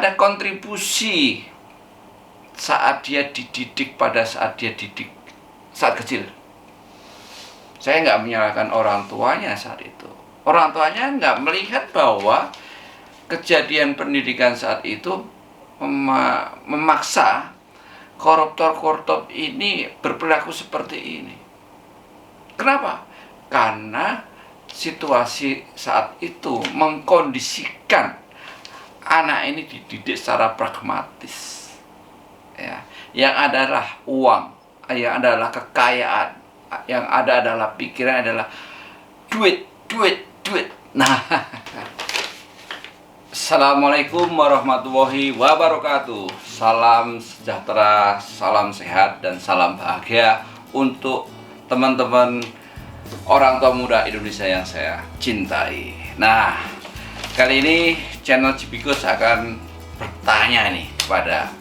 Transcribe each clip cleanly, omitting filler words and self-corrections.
ada kontribusi saat dia dididik pada saat kecil. Saya nggak menyalahkan orang tuanya saat itu. Orang tuanya nggak melihat bahwa kejadian pendidikan saat itu memaksa koruptor ini berperilaku seperti ini. Kenapa? Karena situasi saat itu mengkondisikan anak ini dididik secara pragmatis, ya, yang adalah uang, yang adalah kekayaan, yang ada adalah pikiran adalah duit. Nah, Assalamualaikum warahmatullahi wabarakatuh. Salam sejahtera, salam sehat, dan salam bahagia untuk teman-teman orang tua muda Indonesia yang saya cintai. Nah, kali ini channel Cipikus akan bertanya nih kepada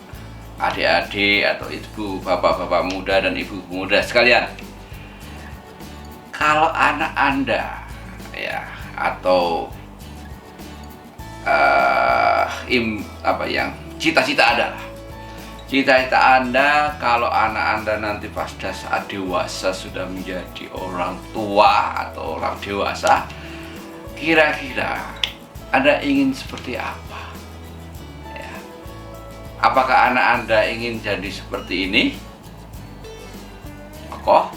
adik-adik atau ibu, bapak-bapak muda dan ibu muda sekalian. Kalau anak Anda ya atau cita-cita Anda kalau anak Anda nanti pada saat dewasa sudah menjadi orang tua atau orang dewasa, kira-kira Anda ingin seperti apa? Ya. Apakah anak Anda ingin jadi seperti ini, tokoh,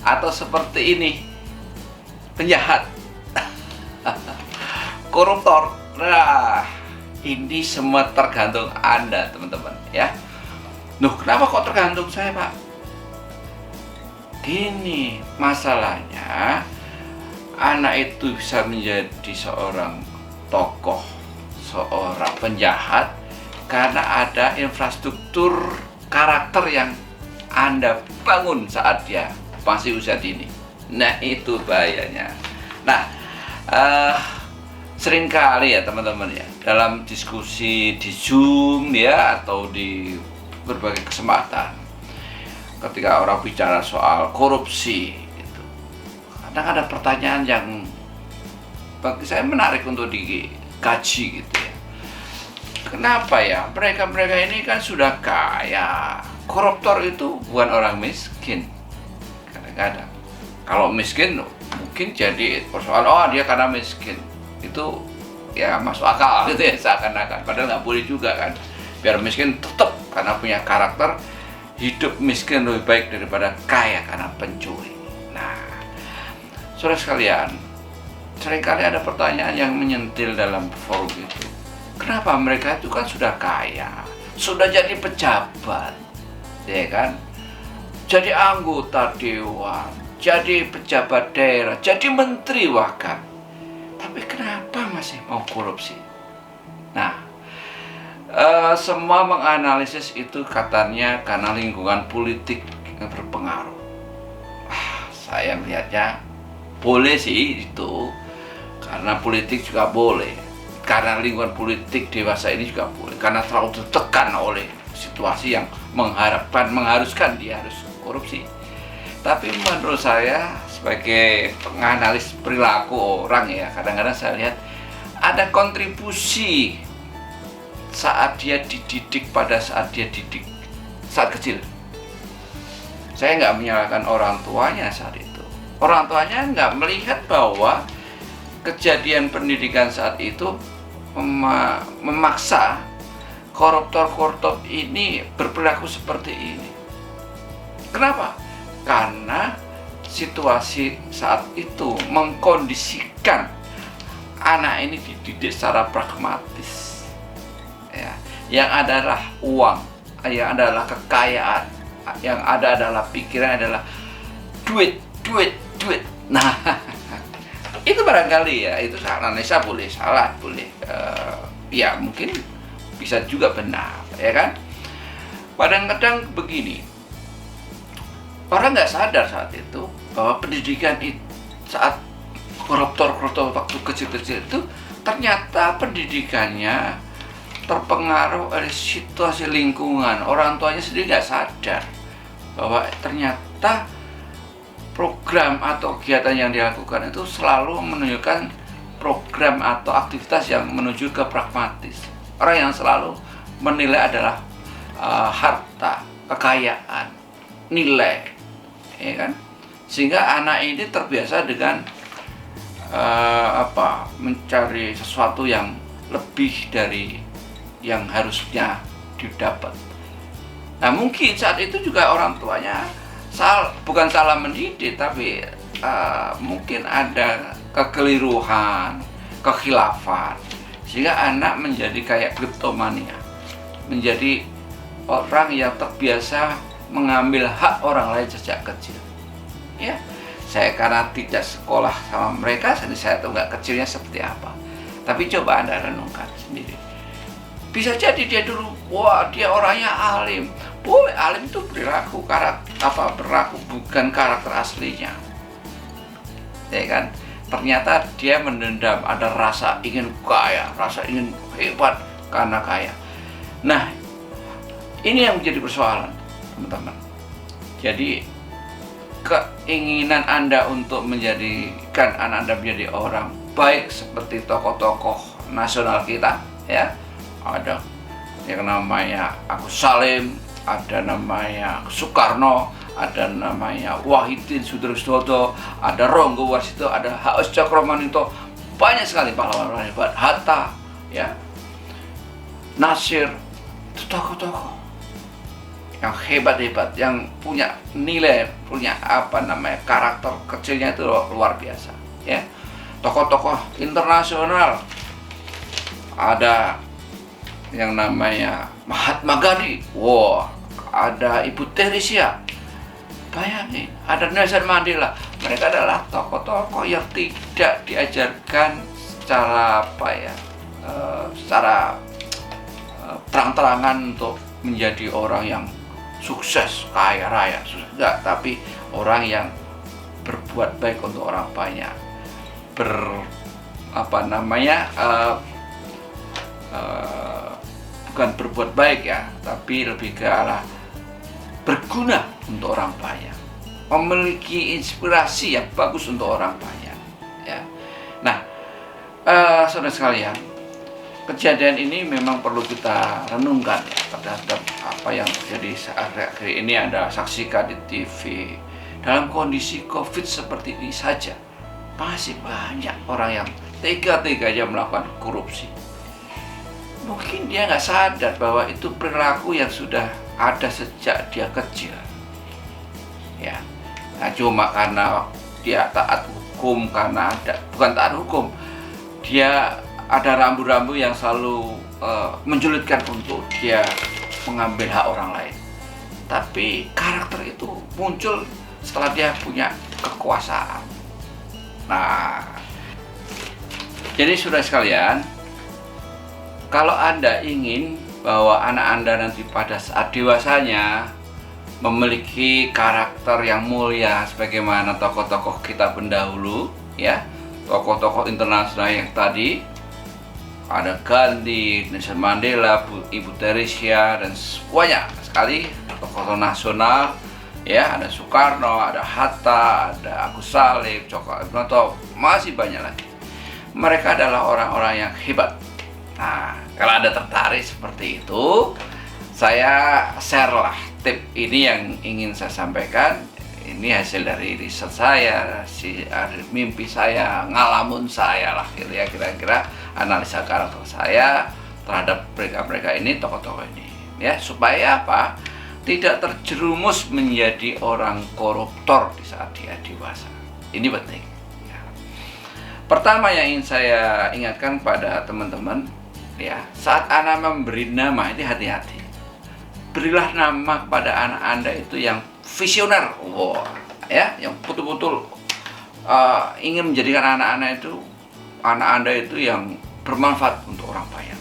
atau seperti ini, penjahat, koruptor? Nah, ini semua tergantung Anda, teman-teman, ya. Loh, kenapa kok tergantung saya, Pak? Gini, masalahnya anak itu bisa menjadi seorang tokoh, seorang penjahat karena ada infrastruktur karakter yang Anda bangun saat dia masih usia dini. Nah, itu bahayanya. Nah, seringkali ya teman-teman ya, dalam diskusi di Zoom ya atau di berbagai kesempatan, ketika orang bicara soal korupsi itu, kadang ada pertanyaan yang bagi saya menarik untuk dikaji gitu ya. Kenapa ya mereka ini kan sudah kaya? Koruptor itu bukan orang miskin. Kadang-kadang kalau miskin mungkin jadi persoalan, oh dia karena miskin, itu ya masuk akal gitu ya, seakan-akan. Padahal nggak boleh juga kan. Biar miskin tetap karena punya karakter, hidup miskin lebih baik daripada kaya karena pencuri. Nah, saudara sekalian, seringkali ada pertanyaan yang menyentil dalam forum itu. Kenapa mereka itu kan sudah kaya, sudah jadi pejabat, ya kan? Jadi anggota dewan, jadi pejabat daerah, jadi menteri bahkan. Tapi kenapa masih mau korupsi? Nah, semua menganalisis itu katanya karena lingkungan politik yang berpengaruh. Saya melihatnya boleh sih itu, karena politik juga boleh, karena lingkungan politik dewasa ini juga boleh, karena terlalu ditekan oleh situasi yang mengharuskan dia harus korupsi. Tapi menurut saya sebagai penganalis perilaku orang ya, kadang-kadang saya lihat ada kontribusi saat dia dididik pada saat kecil. Saya nggak menyalahkan orang tuanya saat itu. Orang tuanya nggak melihat bahwa kejadian pendidikan saat itu memaksa koruptor ini berperilaku seperti ini. Kenapa? Karena situasi saat itu mengkondisikan anak ini dididik secara pragmatis, ya, yang adalah uang, yang adalah kekayaan, yang ada adalah pikiran adalah duit. Nah, itu barangkali ya, itu analisa boleh salah, boleh ya mungkin bisa juga benar, ya kan? Kadang-kadang begini, orang nggak sadar saat itu bahwa pendidikan itu saat koruptor waktu kecil-kecil itu ternyata pendidikannya terpengaruh oleh situasi lingkungan. Orang tuanya sendiri nggak sadar bahwa ternyata program atau kegiatan yang dilakukan itu selalu menunjukkan program atau aktivitas yang menuju ke pragmatis. Orang yang selalu menilai adalah harta, kekayaan, nilai, ya kan? Sehingga anak ini terbiasa dengan mencari sesuatu yang lebih dari yang harusnya didapat. Nah, mungkin saat itu juga orang tuanya bukan salah mendidik, tapi mungkin ada kekeliruan, kekhilafan, sehingga anak menjadi kayak kleptomania, menjadi orang yang terbiasa mengambil hak orang lain sejak kecil. Ya, saya karena tidak sekolah sama mereka, jadi saya tahu nggak kecilnya seperti apa. Tapi coba Anda renungkan sendiri. Bisa jadi dia dulu, wah dia orangnya alim. Boleh, alim itu berlaku bukan karakter aslinya. Ya kan? Ternyata dia mendendam, ada rasa ingin kaya, rasa ingin hebat karena kaya. Nah, ini yang menjadi persoalan, teman-teman. Jadi keinginan Anda untuk menjadikan anak Anda menjadi orang baik seperti tokoh-tokoh nasional kita, ya, ada yang namanya Agus Salim, ada namanya Soekarno, ada namanya Wahidin Soedarsono, ada Ronggo Warsito, ada H.S. Cakromanito, banyak sekali pahlawan hebat, Hatta, ya, Nasir, itu tokoh-tokoh yang hebat-hebat, yang punya nilai, punya karakter kecilnya itu luar biasa, ya. Tokoh-tokoh internasional, ada yang namanya Mahatma Gandhi, ada Ibu Theresia, bayangin, ada Nelson Mandela. Mereka adalah tokoh-tokoh yang tidak diajarkan secara secara terang-terangan untuk menjadi orang yang sukses, kaya raya, enggak, tapi orang yang berbuat baik untuk orang banyak, bukan berbuat baik ya, tapi lebih ke arah berguna untuk orang banyak, memiliki inspirasi yang bagus untuk orang banyak, ya. Nah, saudara sekalian, kejadian ini memang perlu kita renungkan ya, terhadap apa yang terjadi saat ini Anda saksikan di TV. Dalam kondisi COVID seperti ini saja, masih banyak orang yang tega-teganya melakukan korupsi. Mungkin dia nggak sadar bahwa itu perilaku yang sudah ada sejak dia kecil, ya. Nah, cuma karena dia taat hukum, bukan taat hukum, dia ada rambu-rambu yang selalu menjulitkan untuk dia mengambil hak orang lain. Tapi karakter itu muncul setelah dia punya kekuasaan. Nah, jadi saudara sekalian, kalau Anda ingin bahwa anak Anda nanti pada saat dewasanya memiliki karakter yang mulia sebagaimana tokoh-tokoh kita pendahulu, ya, tokoh-tokoh internasional yang tadi, ada Gandhi, Nelson Mandela, Ibu Theresia, dan banyak sekali tokoh nasional, ya, ada Soekarno, ada Hatta, ada Agus Salim, Cokro, masih banyak lagi. Mereka adalah orang-orang yang hebat. Nah, kalau Anda tertarik seperti itu, saya share lah tip ini yang ingin saya sampaikan. Ini hasil dari riset saya, mimpi saya, ngalamun saya lah, gitu ya, kira-kira analisa karakter saya terhadap mereka ini, tokoh-tokoh ini, ya, supaya apa? Tidak terjerumus menjadi orang koruptor di saat dia dewasa. Ini penting. Ya. Pertama yang ingin saya ingatkan pada teman-teman, ya, saat Anda memberi nama, ini hati-hati. Berilah nama kepada anak Anda itu yang visioner, ya, yang betul-betul ingin menjadikan anak Anda itu yang bermanfaat untuk orang banyak,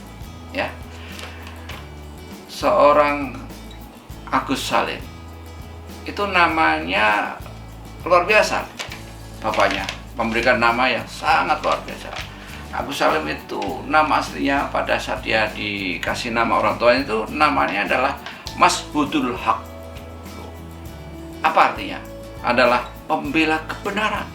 ya. Seorang Agus Salim itu namanya luar biasa, bapaknya memberikan nama yang sangat luar biasa. Agus Salim itu nama aslinya pada saat dia dikasih nama orang tuanya itu namanya adalah Mas Budul Haq. Apa artinya? Adalah pembela kebenaran.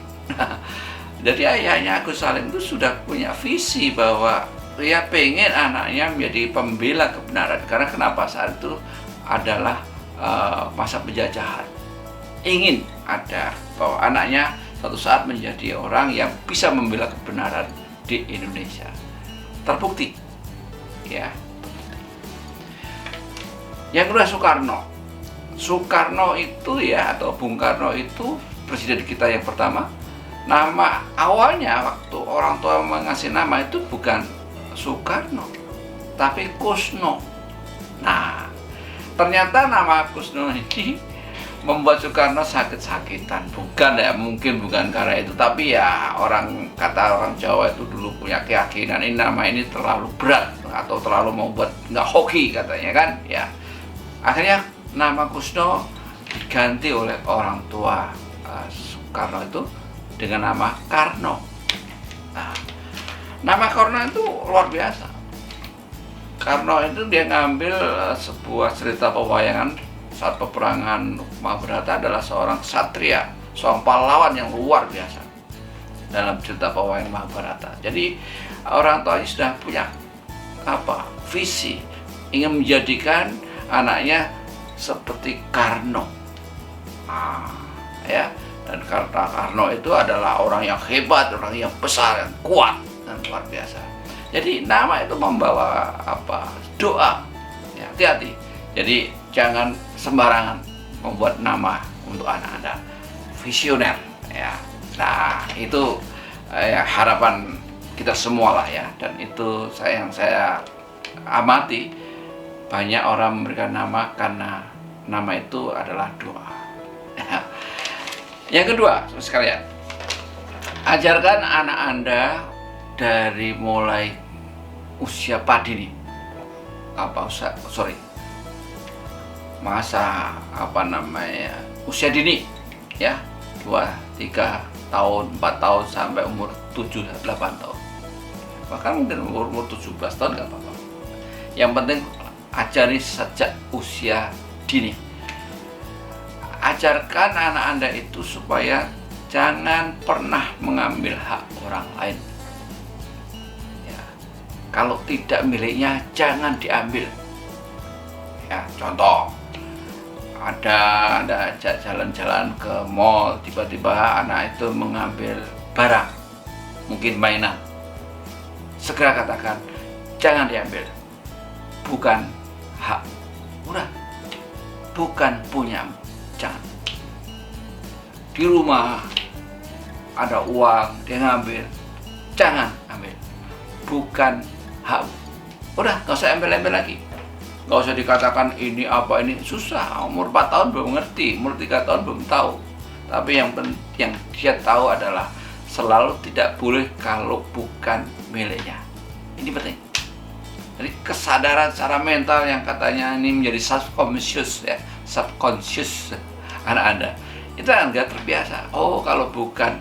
Jadi ayahnya Agus Salim itu sudah punya visi bahwa dia pengen anaknya menjadi pembela kebenaran. Karena kenapa? Saat itu adalah masa penjajahan. Ingin ada bahwa anaknya suatu saat menjadi orang yang bisa membela kebenaran di Indonesia. Terbukti, ya. Yang kedua, Soekarno. Soekarno itu ya, atau Bung Karno itu presiden kita yang pertama. Nama awalnya waktu orang tua mengasih nama itu bukan Soekarno, tapi Kusno. Nah, ternyata nama Kusno ini membuat Soekarno sakit-sakitan. Bukan ya, mungkin bukan karena itu, tapi ya kata orang Jawa itu dulu punya keyakinan ini nama ini terlalu berat atau terlalu membuat nggak hoki katanya kan, ya. Akhirnya nama Kusno diganti oleh orang tua Soekarno itu dengan nama Karno. Nah, nama Karno itu luar biasa. Karno itu dia ngambil sebuah cerita pewayangan saat peperangan Mahabharata, adalah seorang ksatria, seorang pahlawan yang luar biasa dalam cerita pewayangan Mahabharata. Jadi orang tuanya sudah punya visi, ingin menjadikan anaknya seperti Karno. Ya. Dan karena Karno itu adalah orang yang hebat, orang yang besar, yang kuat dan luar biasa. Jadi nama itu membawa doa. Ya, hati-hati. Jadi jangan sembarangan membuat nama untuk anak Anda. Visioner, ya. Nah, itu harapan kita semua lah ya. Dan itu yang saya amati, banyak orang memberikan nama karena nama itu adalah doa. Yang kedua, sekalian, ajarkan anak Anda dari mulai usia dini, usia dini, ya, 2, 3 tahun, 4 tahun sampai umur 7, 8 tahun. Bahkan mungkin umur 17 tahun nggak apa-apa. Yang penting ajari sejak usia dini. Ajarkan anak Anda itu supaya jangan pernah mengambil hak orang lain. Ya, kalau tidak miliknya jangan diambil. Ya, contoh, ada jalan-jalan ke mall, tiba-tiba anak itu mengambil barang, mungkin mainan. Segera katakan, jangan diambil, bukan hak. Udah, bukan punyamu. Jangan. Di rumah ada uang, dia ngambil, jangan ambil, bukan hak. Udah, gak usah ambil-ambil lagi. Gak usah dikatakan ini apa, ini susah. Umur 4 tahun belum ngerti, umur 3 tahun belum tahu. Tapi yang dia tahu adalah selalu tidak boleh kalau bukan miliknya. Ini penting. Jadi kesadaran secara mental yang katanya ini menjadi subconscious anak Anda itu nggak terbiasa. Oh, kalau bukan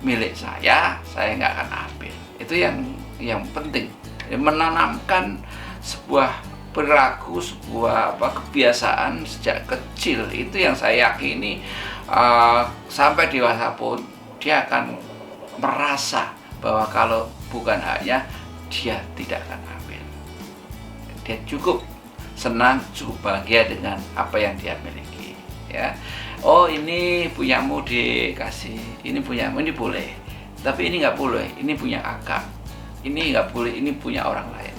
milik saya nggak akan ambil. Itu yang penting. Jadi, menanamkan sebuah perilaku, sebuah kebiasaan sejak kecil, itu yang saya yakini sampai dewasa pun dia akan merasa bahwa kalau bukan haknya dia tidak akan ambil. Dia cukup senang, cukup bahagia dengan apa yang dia miliki, ya. Oh, ini punyamu dikasih, ini punyamu, ini boleh, tapi ini nggak boleh, ini punya akak, ini nggak boleh, ini punya orang lain.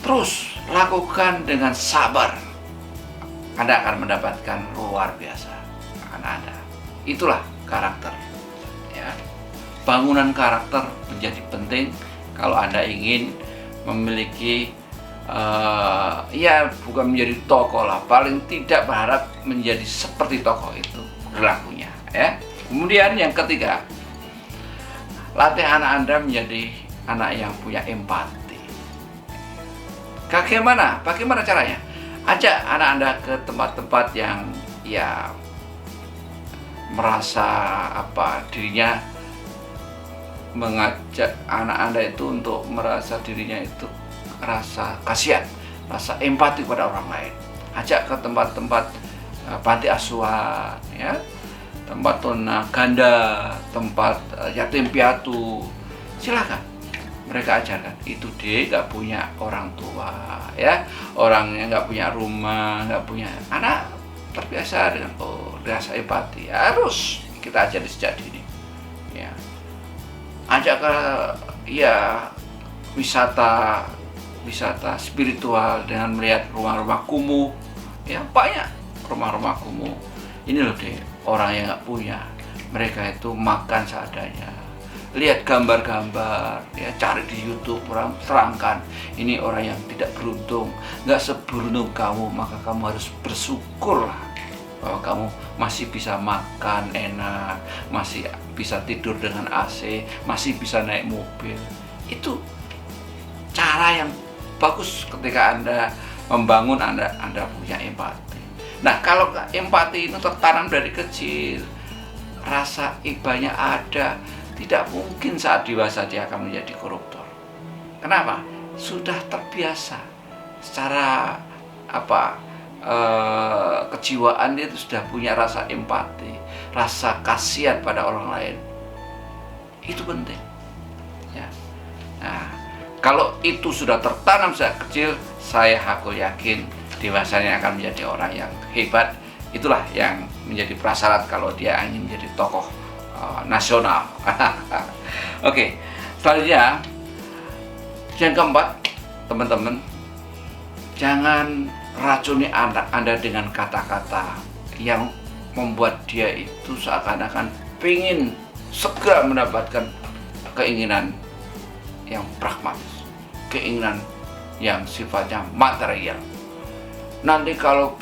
Terus lakukan dengan sabar, Anda akan mendapatkan luar biasa anak Anda. Itulah karakter, ya. Bangunan karakter menjadi penting kalau Anda ingin memiliki ya bukan menjadi tokoh lah, paling tidak berharap menjadi seperti tokoh itu perilakunya, ya. Kemudian yang ketiga, latih anak Anda menjadi anak yang punya empati. Bagaimana caranya? Ajak anak Anda ke tempat-tempat yang ya merasa dirinya, mengajak anak Anda itu untuk merasa dirinya itu rasa kasihan, rasa empati pada orang lain. Ajak ke tempat-tempat panti asuhan, ya, tempat tuna ganda, tempat yatim piatu. Silakan mereka ajarkan itu dia nggak punya orang tua, ya, orangnya nggak punya rumah, nggak punya anak, terbiasa dengan rasa empati. Harus kita ajari sejak dini, ya. Ajak ke ya wisata spiritual dengan melihat rumah-rumah kumuh, ya, banyak rumah-rumah kumuh. Ini loh deh, orang yang nggak punya, mereka itu makan seadanya. Lihat gambar-gambar, ya, cari di YouTube, orang terangkan ini orang yang tidak beruntung, nggak seberuntung kamu, maka kamu harus bersyukurlah bahwa kamu masih bisa makan enak, masih bisa tidur dengan AC, masih bisa naik mobil. Itu cara yang bagus ketika Anda membangun, Anda punya empati. Nah, kalau empati itu tertanam dari kecil, rasa ibanya ada, tidak mungkin saat dewasa dia akan menjadi koruptor. Kenapa? Sudah terbiasa secara kejiwaan, dia itu sudah punya rasa empati, rasa kasihan pada orang lain. Itu penting, ya. Nah, kalau itu sudah tertanam sejak kecil, aku yakin dewasanya akan menjadi orang yang hebat. Itulah yang menjadi prasyarat kalau dia ingin menjadi tokoh nasional. Oke, selanjutnya yang keempat, teman-teman, jangan racuni anak Anda dengan kata-kata yang membuat dia itu seakan-akan ingin segera mendapatkan keinginan yang pragmatis, keinginan yang sifatnya material. Nanti kalau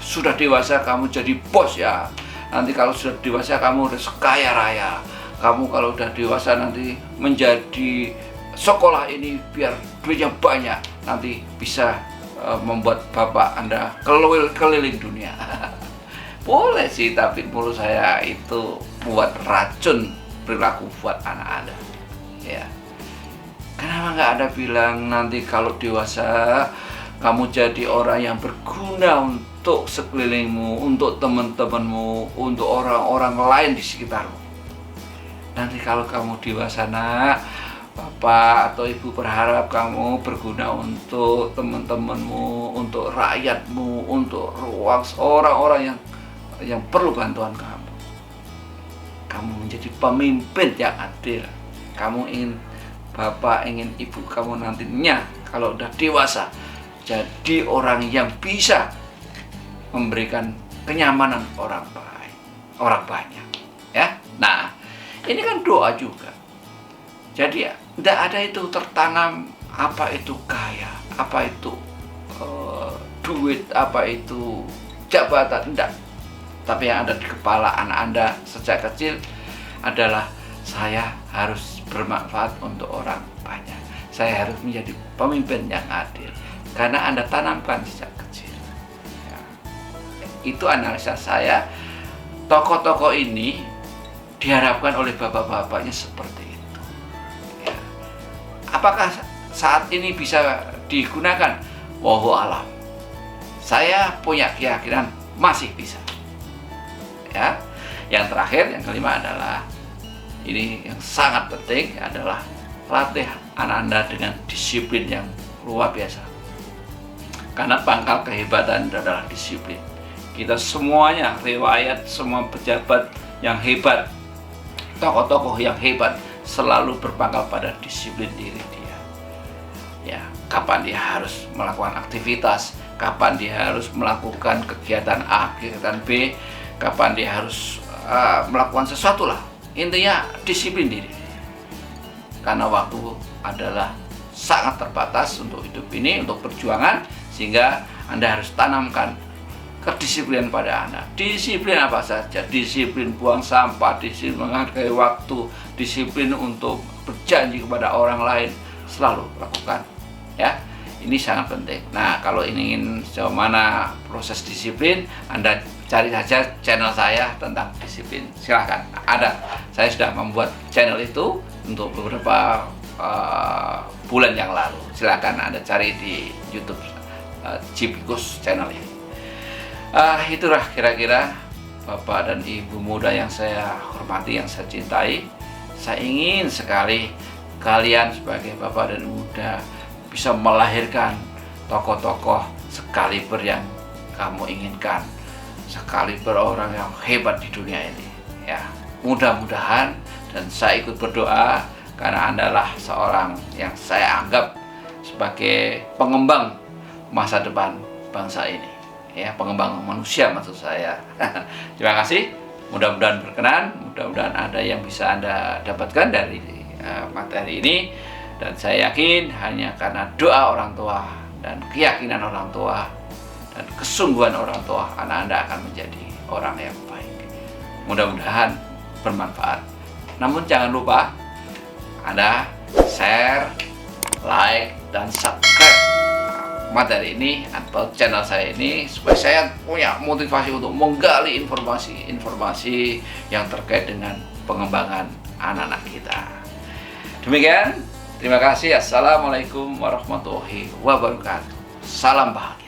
sudah dewasa kamu jadi bos, ya. Nanti kalau sudah dewasa kamu udah kaya raya. Kamu kalau udah dewasa nanti menjadi sekolah ini biar duitnya banyak. Nanti bisa membuat bapak Anda keliling dunia. Boleh sih, tapi menurut saya itu buat racun perilaku buat anak Anda, ya. Kenapa nggak Anda bilang nanti kalau dewasa kamu jadi orang yang berguna untuk sekelilingmu, untuk teman-temanmu, untuk orang-orang lain di sekitarmu. Nanti kalau kamu dewasa, nak, bapak atau ibu berharap kamu berguna untuk teman-temanmu, untuk rakyatmu, untuk orang-orang yang perlu bantuan kamu. Kamu menjadi pemimpin yang adil. Bapak ingin ibu kamu nantinya kalau udah dewasa jadi orang yang bisa memberikan kenyamanan orang banyak, ya. Nah, ini kan doa juga. Jadi ya, tidak ada itu tertanam apa itu kaya, apa itu duit, apa itu jabatan, tidak. Tapi yang ada di kepala anak Anda sejak kecil adalah saya harus bermanfaat untuk orang banyak. Saya harus menjadi pemimpin yang adil. Karena Anda tanamkan sejak kecil, ya. Itu analisa saya. Tokoh-tokoh ini diharapkan oleh bapak-bapaknya seperti itu, ya. Apakah saat ini bisa digunakan? Wallahu alam. Saya punya keyakinan masih bisa, ya. Yang terakhir, yang kelima adalah ini yang sangat penting adalah latih anak Anda dengan disiplin yang luar biasa. Karena pangkal kehebatan adalah disiplin. Kita semuanya, riwayat semua pejabat yang hebat, tokoh-tokoh yang hebat selalu berpangkal pada disiplin diri dia. Ya, kapan dia harus melakukan aktivitas, kapan dia harus melakukan kegiatan A, kegiatan B, kapan dia harus melakukan sesuatu lah. Intinya disiplin diri. Karena waktu adalah sangat terbatas untuk hidup ini, untuk perjuangan, sehingga Anda harus tanamkan kedisiplinan pada Anda. Disiplin apa saja? Disiplin buang sampah, disiplin menghargai waktu, disiplin untuk berjanji kepada orang lain, selalu lakukan, ya. Ini sangat penting. Nah, kalau ingin sejauh mana proses disiplin, Anda cari saja channel saya tentang disiplin. Silahkan, ada. Saya sudah membuat channel itu untuk beberapa bulan yang lalu. Silahkan Anda cari di YouTube Cipikus channel ini. Itulah kira-kira Bapak dan Ibu muda yang saya hormati, yang saya cintai. Saya ingin sekali kalian sebagai bapak dan muda bisa melahirkan tokoh-tokoh sekaliber yang kamu inginkan, sekaliber orang yang hebat di dunia ini ya. Mudah-mudahan, dan saya ikut berdoa karena Anda adalah seorang yang saya anggap sebagai pengembang masa depan bangsa ini ya, pengembang manusia maksud saya. Terima kasih, mudah-mudahan berkenan, mudah-mudahan ada yang bisa Anda dapatkan dari materi ini, dan saya yakin hanya karena doa orang tua dan keyakinan orang tua dan kesungguhan orang tua, anak Anda akan menjadi orang yang baik. Mudah-mudahan bermanfaat. Namun jangan lupa Anda share, like, dan subscribe materi ini atau channel saya ini supaya saya punya motivasi untuk menggali informasi-informasi yang terkait dengan pengembangan anak-anak kita. Demikian, terima kasih. Assalamualaikum warahmatullahi wabarakatuh. Salam bahagia.